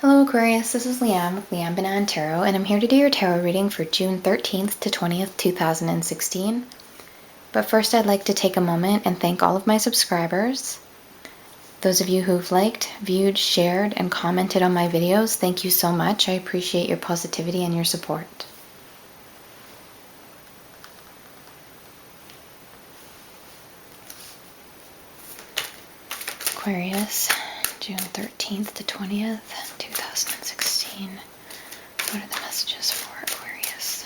Hello Aquarius, this is Leanne with Leanne Tarot, and I'm here to do your tarot reading for June 13th to 20th, 2016. But first I'd like to take a moment and thank all of my subscribers. Those of you who've liked, viewed, shared, and commented on my videos, thank you so much. I appreciate your positivity and your support. Aquarius, June 13th to 20th, 2016. What are the messages for Aquarius?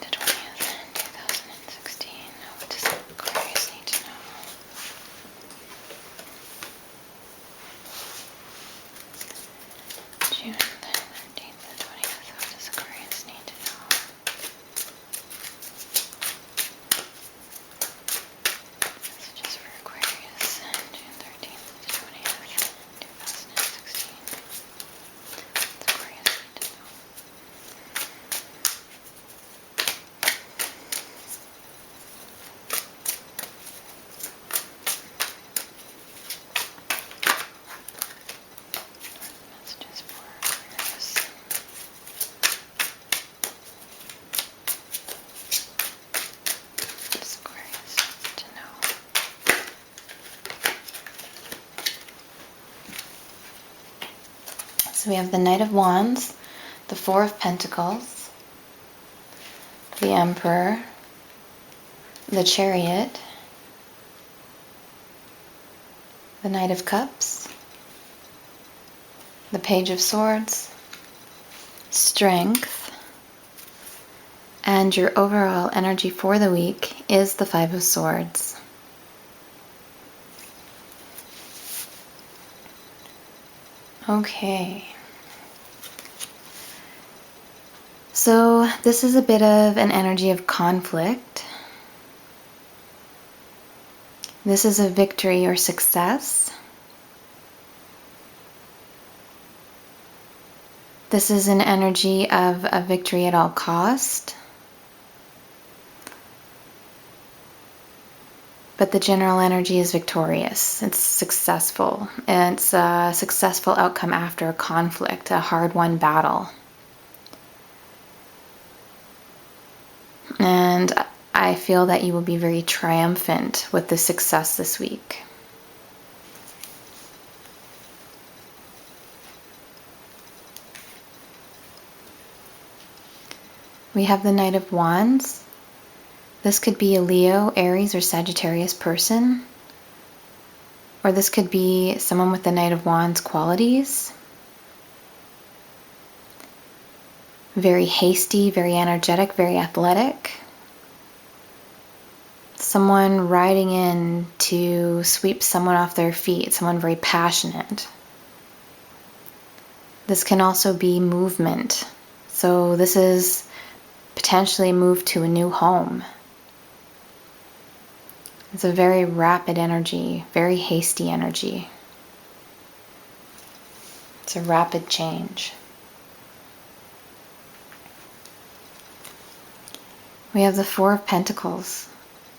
To 20th, 2016. What does Aquarius need to know? June 13th to 20th. What does Aquarius need to know? Messages for Aquarius, June 13th to 20th, 2016. What does Aquarius need to know? Messages for Aquarius. What does Aquarius need to know? So we have the Knight of Wands, the Four of Pentacles, the Emperor, the Chariot, the Knight of Cups, the Page of Swords, Strength, and your overall energy for the week is the Five of Swords. Okay. So this is a bit of an energy of conflict. This is a victory or success. This is an energy of a victory at all cost. But the general energy is victorious. It's successful. It's a successful outcome after a conflict, a hard-won battle. And I feel that you will be very triumphant with the success this week. We have the Knight of Wands. This could be a Leo, Aries, or Sagittarius person. Or this could be someone with the Knight of Wands qualities. Very hasty, very energetic, very athletic. Someone riding in to sweep someone off their feet, someone very passionate. This can also be movement. So this is potentially a move to a new home. It's a very rapid energy, very hasty energy. It's a rapid change. We have the Four of Pentacles.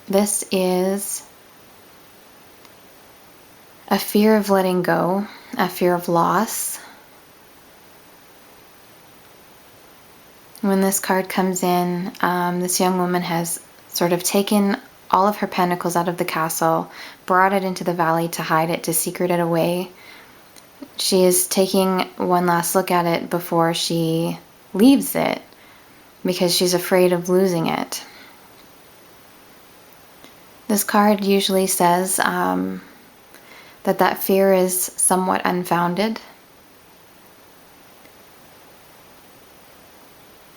This is a fear of letting go, a fear of loss. When this card comes in, this young woman has sort of taken all of her pentacles out of the castle, brought it into the valley to hide it, to secret it away. She is taking one last look at it before she leaves it, because she's afraid of losing it. This card usually says that fear is somewhat unfounded,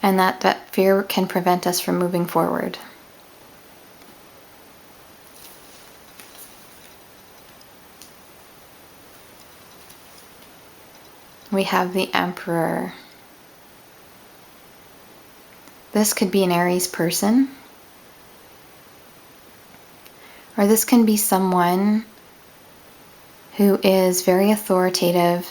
and that fear can prevent us from moving forward. We have the Emperor. This could be an Aries person, or this can be someone who is very authoritative.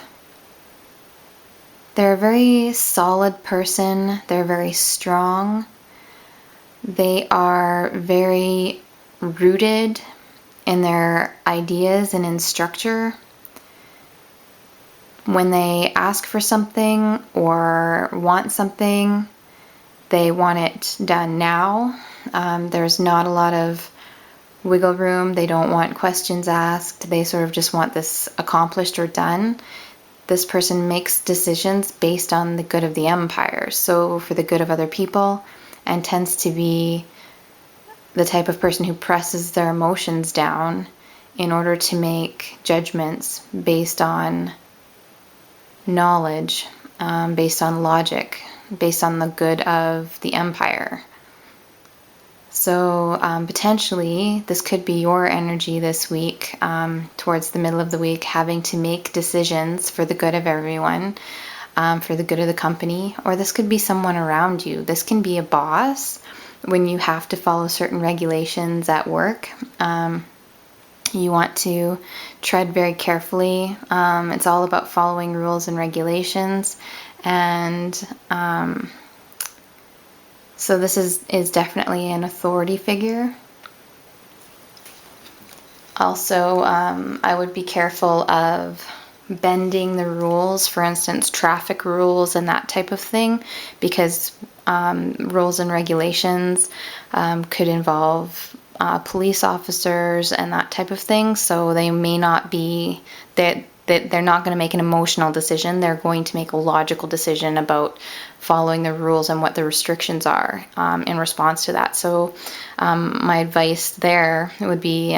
They're a very solid person. They're very strong. They are very rooted in their ideas and in structure. When they ask for something or want something, they want it done now. There's not a lot of wiggle room. They don't want questions asked. They sort of just want this accomplished or done. This person makes decisions based on the good of the empire, so for the good of other people, and tends to be the type of person who presses their emotions down in order to make judgments based on knowledge, based on logic, based on the good of the empire. So potentially this could be your energy this week, towards the middle of the week, having to make decisions for the good of everyone, for the good of the company, or this could be someone around you. This can be a boss when you have to follow certain regulations at work. You want to tread very carefully. It's all about following rules and regulations, and so this is definitely an authority figure. Also, I would be careful of bending the rules, for instance, traffic rules and that type of thing, because rules and regulations could involve police officers and that type of thing. So they may not be that they're not going to make an emotional decision. They're going to make a logical decision about following the rules and what the restrictions are in response to that. So my advice there would be,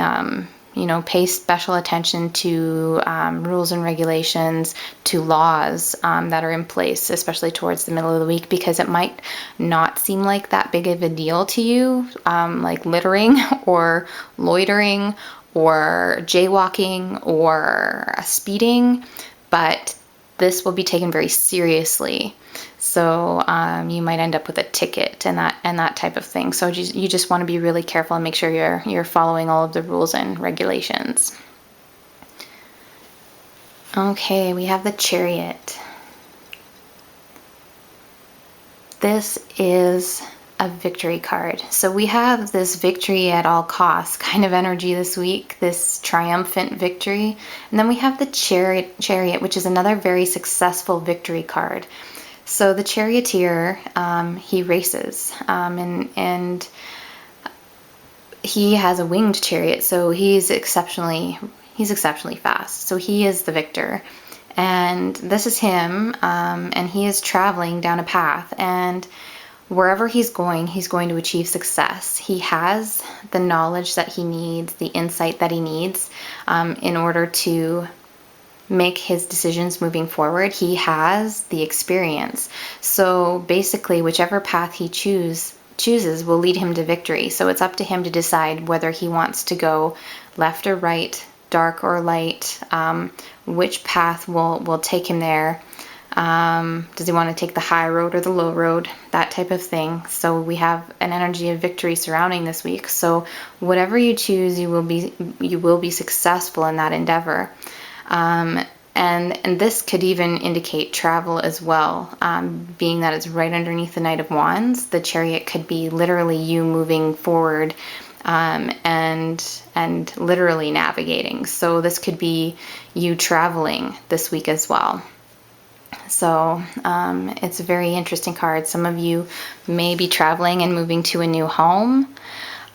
pay special attention to rules and regulations, to laws that are in place, especially towards the middle of the week, because it might not seem like that big of a deal to you, like littering or loitering or jaywalking or speeding, but this will be taken very seriously. So you might end up with a ticket and that type of thing. So you just want to be really careful and make sure you're following all of the rules and regulations. Okay, we have the Chariot. This is a victory card. So we have this victory at all costs kind of energy this week, this triumphant victory. And then we have the Chariot, which is another very successful victory card. So the charioteer, he races, and he has a winged chariot, so he's exceptionally fast. So he is the victor, and this is him, and he is traveling down a path, and wherever he's going to achieve success. He has the knowledge that he needs, the insight that he needs, in order to make his decisions moving forward. He has the experience. So basically, whichever path he chooses will lead him to victory. So it's up to him to decide whether he wants to go left or right, dark or light, which path will take him there. Does he want to take the high road or the low road? That type of thing. So we have an energy of victory surrounding this week. So whatever you choose, you will be successful in that endeavor. And this could even indicate travel as well, being that it's right underneath the Knight of Wands. The Chariot could be literally you moving forward, and literally navigating. So this could be you traveling this week as well. So it's a very interesting card. Some of you may be traveling and moving to a new home.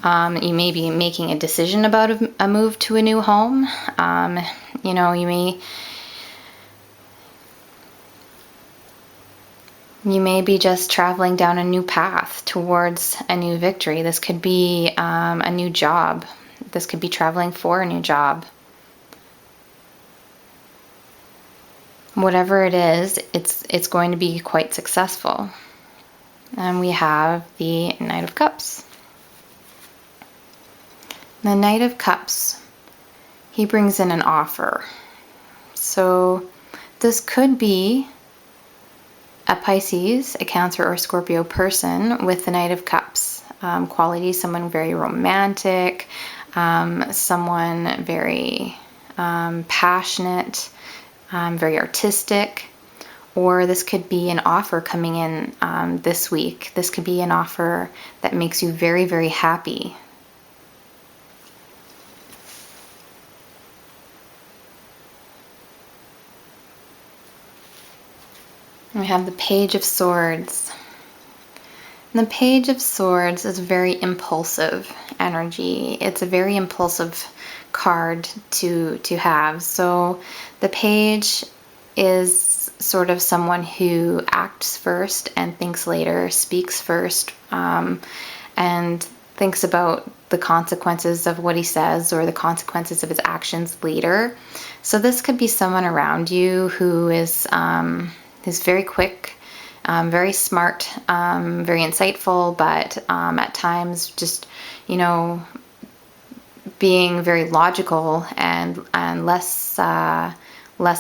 You may be making a decision about a move to a new home. You may be just traveling down a new path towards a new victory. This could be a new job. This could be traveling for a new job. Whatever it is, it's going to be quite successful. And we have the Knight of Cups. The Knight of Cups, he brings in an offer. So this could be a Pisces, a Cancer, or Scorpio person with the Knight of Cups qualities. Someone very romantic, someone very passionate, very artistic. Or this could be an offer coming in this week. This could be an offer that makes you very, very happy. We have the Page of Swords. And the Page of Swords is very impulsive energy. It's a very impulsive card to have. So the Page is sort of someone who acts first and thinks later, speaks first, and thinks about the consequences of what he says or the consequences of his actions later. So this could be someone around you who is very quick, very smart, very insightful, but at times just, being very logical and less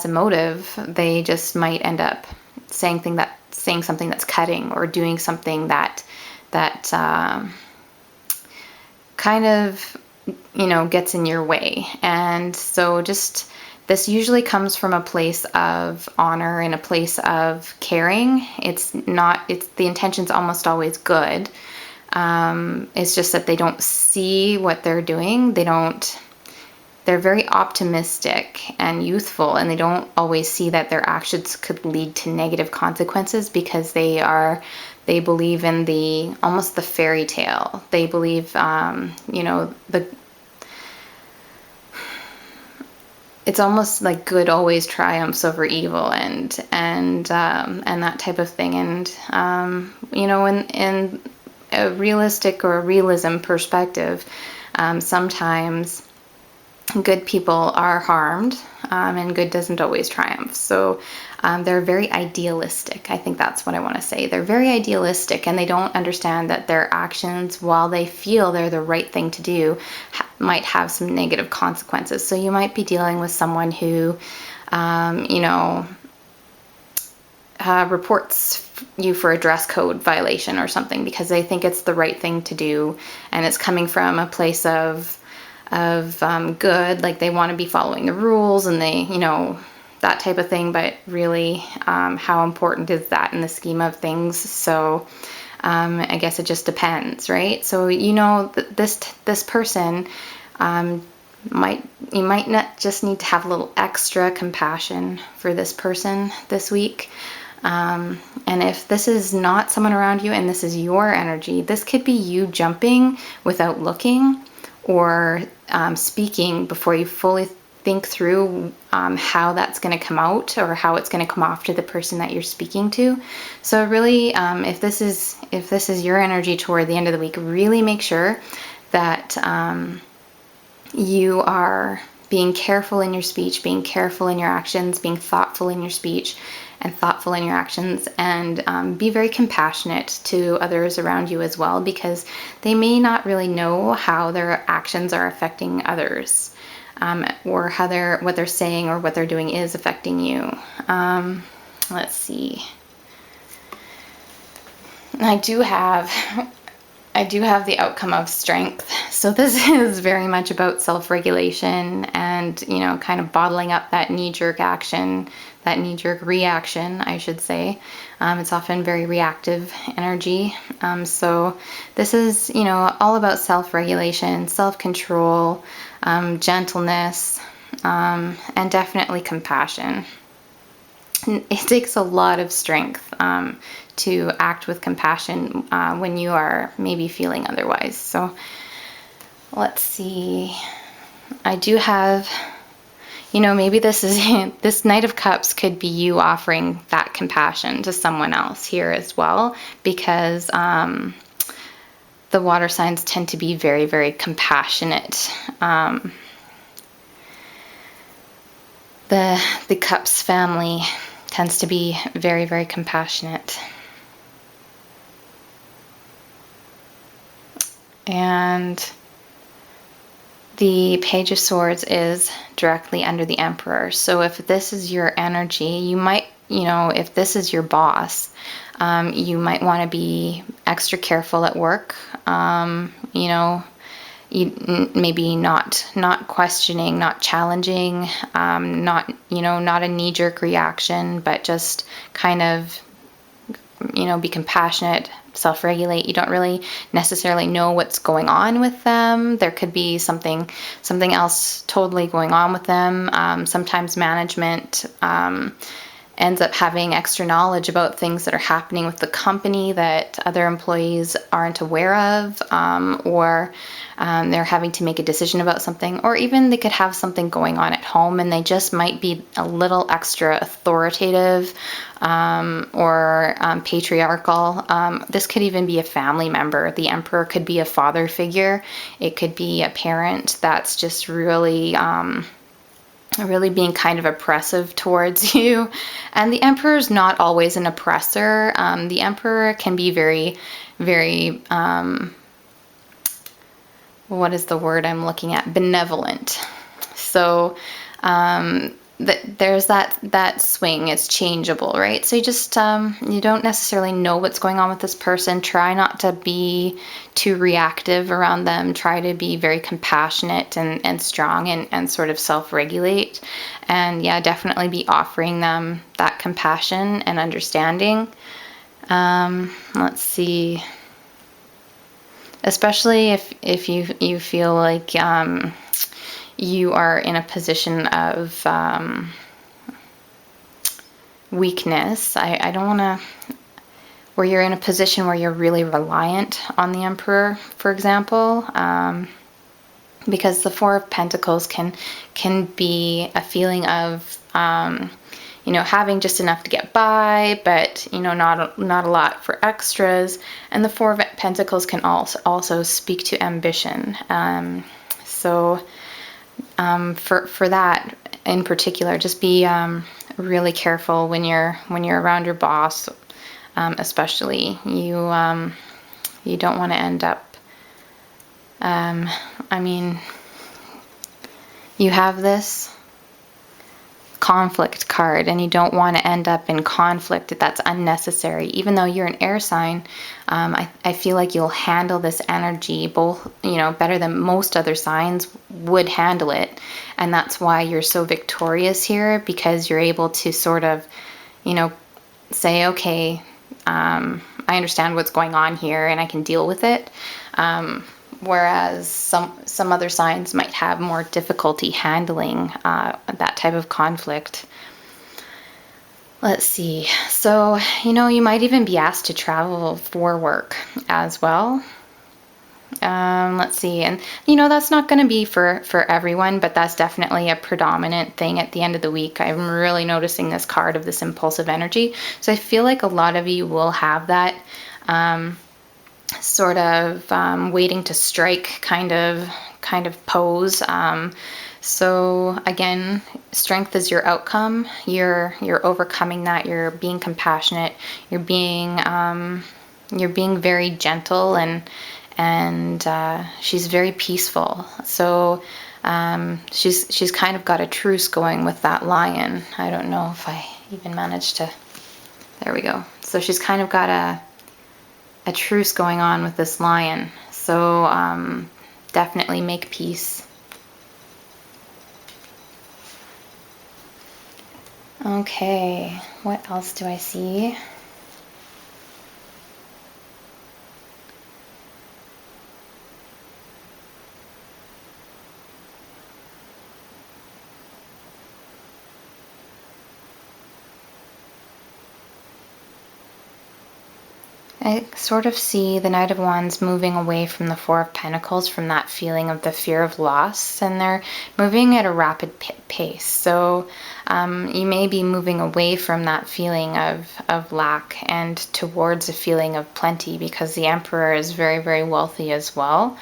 emotive. They just might end up saying something that's cutting, or doing something that kind of gets in your way. And so just this usually comes from a place of honor and a place of caring. The intention's almost always good. It's just that they don't see what they're doing. They're very optimistic and youthful, and they don't always see that their actions could lead to negative consequences, because they believe in almost the fairy tale. They believe, it's almost like good always triumphs over evil, and that type of thing. And in a realistic or a realism perspective, sometimes good people are harmed, and good doesn't always triumph. So they're very idealistic. I think that's what I want to say. They're very idealistic, and they don't understand that their actions, while they feel they're the right thing to do, might have some negative consequences. So you might be dealing with someone who, reports you for a dress code violation or something because they think it's the right thing to do, and it's coming from a place of good, like they want to be following the rules, and they, that type of thing. But really, how important is that in the scheme of things? So I guess it just depends, right? So this person, you might not just need to have a little extra compassion for this person this week. And if this is not someone around you and this is your energy, this could be you jumping without looking, or speaking before you fully think through how that's going to come out, or how it's going to come off to the person that you're speaking to. So really, if this is your energy toward the end of the week, really make sure that you are being careful in your speech, being careful in your actions, being thoughtful in your speech and thoughtful in your actions, and be very compassionate to others around you as well, because they may not really know how their actions are affecting others, or what they're saying or what they're doing is affecting you. Let's see. I do have the outcome of Strength. So this is very much about self-regulation and, kind of bottling up that knee-jerk reaction, I should say. It's often very reactive energy. So this is, all about self-regulation, self-control, gentleness, and definitely compassion. It takes a lot of strength to act with compassion when you are maybe feeling otherwise. So let's see. I do have, maybe this Knight of Cups could be you offering that compassion to someone else here as well, because the water signs tend to be very, very compassionate. The Cups family tends to be very, very compassionate. And the Page of Swords is directly under the Emperor. So if this is your energy, you might, if this is your boss, you might want to be extra careful at work. You maybe not questioning, not challenging, not a knee-jerk reaction, but just kind of, be compassionate, self-regulate. You don't really necessarily know what's going on with them. There could be something else totally going on with them. Sometimes management ends up having extra knowledge about things that are happening with the company that other employees aren't aware of, or they're having to make a decision about something, or even they could have something going on at home and they just might be a little extra authoritative, or patriarchal. This could even be a family member. The Emperor could be a father figure. It could be a parent that's just really being kind of oppressive towards you. And the Emperor is not always an oppressor. The Emperor can be very, very, what is the word I'm looking at? Benevolent. So there's that swing. It's changeable, right? So you just you don't necessarily know what's going on with this person. Try not to be too reactive around them. Try to be very compassionate and strong, and sort of self-regulate. And yeah, definitely be offering them that compassion and understanding. Let's see. Especially if you feel like you are in a position of weakness. I don't want to, where you're in a position where you're really reliant on the Emperor, for example, because the Four of Pentacles can be a feeling of having just enough to get by, but not a lot for extras. And the Four of Pentacles can also speak to ambition. So for that in particular, just be really careful when you're around your boss, especially. You don't want to end up. You have this conflict card, and you don't want to end up in conflict that's unnecessary. Even though you're an air sign, I feel like you'll handle this energy better than most other signs would handle it. And that's why you're so victorious here, because you're able to sort of say, okay, I understand what's going on here and I can deal with it. Whereas some other signs might have more difficulty handling that type of conflict. Let's see. So, you might even be asked to travel for work as well. Let's see. And, that's not going to be for everyone, but that's definitely a predominant thing at the end of the week. I'm really noticing this card of this impulsive energy. So I feel like a lot of you will have that sort of waiting to strike kind of pose. So again, strength is your outcome. You're overcoming that. You're being compassionate. You're being very gentle, and she's very peaceful. So she's kind of got a truce going with that lion. I don't know if I even managed to. There we go. So she's kind of got a truce going on with this lion. So definitely make peace. Okay, what else do I see? I sort of see the Knight of Wands moving away from the Four of Pentacles, from that feeling of the fear of loss, and they're moving at a rapid pace. So you may be moving away from that feeling of lack and towards a feeling of plenty, because the Emperor is very, very wealthy as well.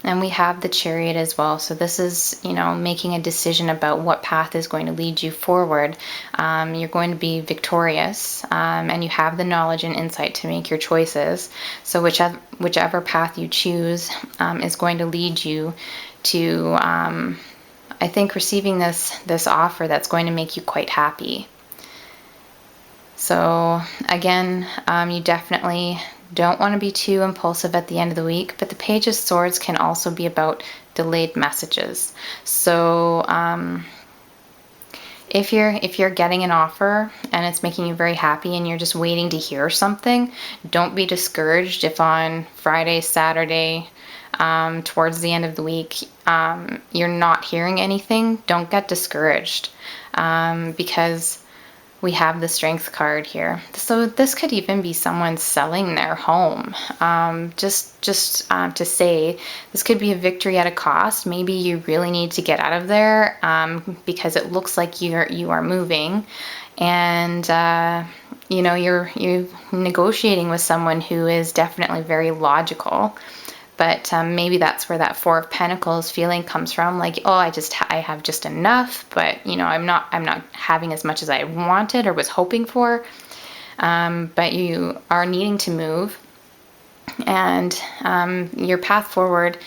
And we have the Chariot as well. So this is, making a decision about what path is going to lead you forward. You're going to be victorious, and you have the knowledge and insight to make your choices. So whichever path you choose is going to lead you to, I think, receiving this offer that's going to make you quite happy. So again, you definitely don't want to be too impulsive at the end of the week, but the Page of Swords can also be about delayed messages. So if you're getting an offer and it's making you very happy and you're just waiting to hear something, don't be discouraged if on Friday, Saturday, towards the end of the week, you're not hearing anything. Don't get discouraged, because we have the Strength card here. So this could even be someone selling their home. Just to say, this could be a victory at a cost. Maybe you really need to get out of there because it looks like you are moving, and you know, you're negotiating with someone who is definitely very logical. But maybe that's where that Four of Pentacles feeling comes from. Like, oh, I have just enough, but you know, I'm not having as much as I wanted or was hoping for. But you are needing to move, and your path forward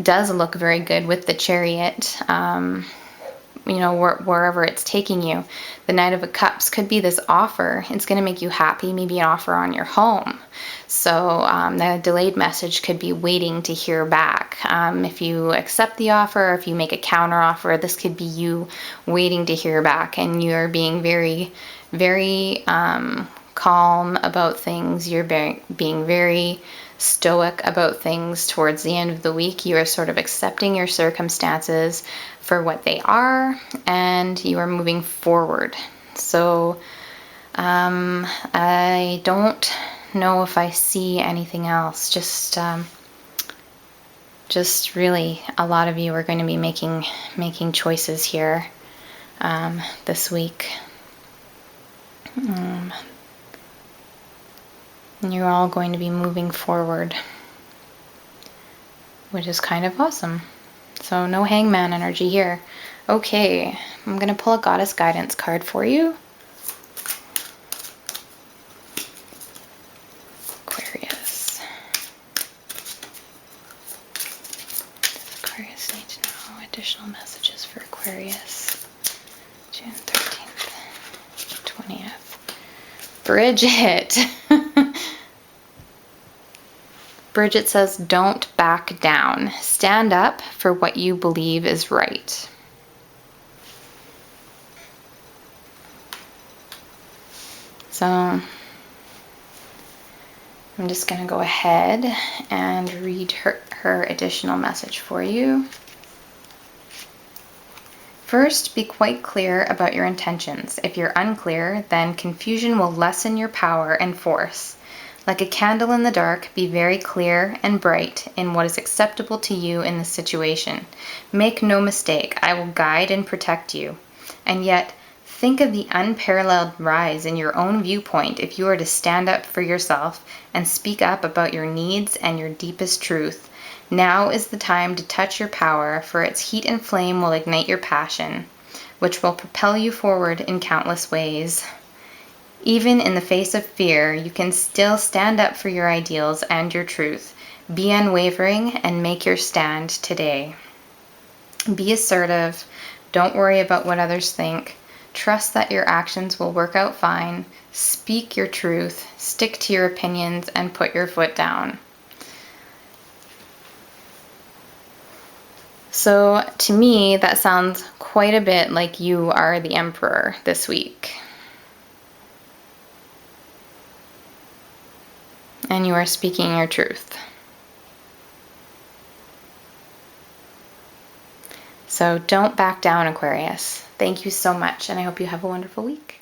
does look very good with the Chariot. You know, wherever it's taking you. The Knight of Cups could be this offer. It's going to make you happy, maybe an offer on your home. So the delayed message could be waiting to hear back. If you accept the offer, or if you make a counter offer, this could be you waiting to hear back, and you're being very, very calm about things. You're being very stoic about things towards the end of the week. You are sort of accepting your circumstances for what they are, and you are moving forward. So I don't know if I see anything else. Just really, a lot of you are going to be making choices here this week. And you're all going to be moving forward, which is kind of awesome. So no hangman energy here. Okay, I'm going to pull a Goddess Guidance card for you. Aquarius. Does Aquarius need to know additional messages for Aquarius? June 13th, 20th. Bridget. Bridget says, don't back down. Stand up for what you believe is right. So I'm just going to go ahead and read her additional message for you. First, be quite clear about your intentions. If you're unclear, then confusion will lessen your power and force. Like a candle in the dark, be very clear and bright in what is acceptable to you in the situation. Make no mistake, I will guide and protect you. And yet, think of the unparalleled rise in your own viewpoint if you are to stand up for yourself and speak up about your needs and your deepest truth. Now is the time to touch your power, for its heat and flame will ignite your passion, which will propel you forward in countless ways. Even in the face of fear, you can still stand up for your ideals and your truth. Be unwavering and make your stand today. Be assertive. Don't worry about what others think. Trust that your actions will work out fine. Speak your truth. Stick to your opinions and put your foot down. So to me, that sounds quite a bit like you are the Emperor this week. And you are speaking your truth. So don't back down, Aquarius. Thank you so much, and I hope you have a wonderful week.